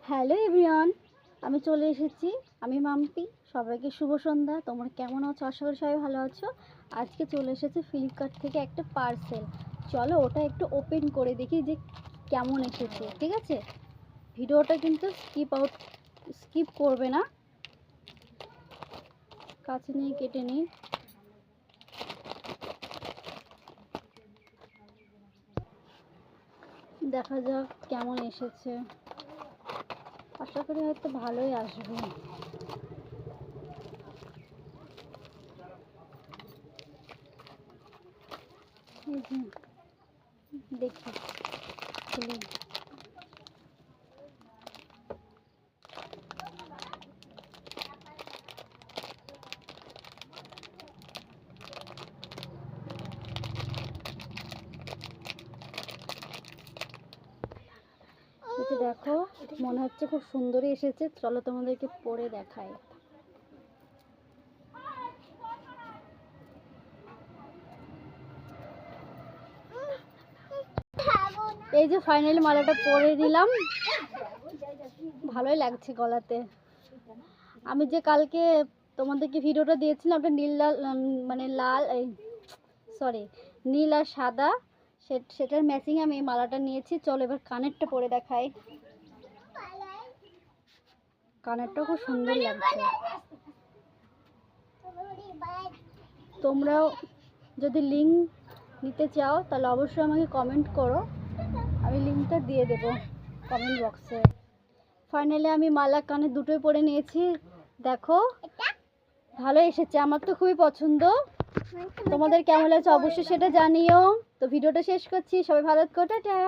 Hello everyone, আমি চলে এসেছি। আমি মাম্পি। সবাইকে শুভ সন্ধ্যা। তোমরা কেমন আছো? আশা করি সবাই ভালো আছো। আজকে চলে এসেছে ফ্লিপকার্ট থেকে একটা পার্সেল। চলো ওটা একটু ওপেন করে দেখি যে কেমন এসেছে। ঠিক আছে, ভিডিওটা কিন্তু স্কিপ করবে না। কাছে নিয়ে কেটে নিই। দেখা যাক কেমন এসেছে। আশা করি হয়তো ভালোই আসবে। দেখি খুলে। দেখো, মনে হচ্ছে খুব সুন্দরই এসেছে। চলো তোমাদেরকে পরে দেখাই। এই যে ফাইনালি মালাটা পরে দিলাম। ভালোই লাগছে গলাতে। আমি যে কালকে তোমাদেরকে ভিডিওটা দিয়েছিলাম ওটা নীল লাল, মানে লাল, সরি, নীল আর সাদা, সেটার ম্যাচিং আমি এই মালাটা নিয়েছি। চলো এবার কানেরটা পরে দেখাই। কানেরটা খুব সুন্দর লাগছে। তোমরাও যদি লিঙ্ক নিতে চাও তাহলে অবশ্যই আমাকে কমেন্ট করো, আমি লিঙ্কটা দিয়ে দেবো কমেন্ট বক্সে। ফাইনালি আমি মালা কানে দুটোই পরে নিয়েছি। দেখো ভালো এসেছে, আমার তো খুবই পছন্দ। তোমাদের কেমন লাগছে অবশ্যই সেটা জানিও। তো ভিডিওটা শেষ করছি। সবাই ভালো থেকো, টাটা।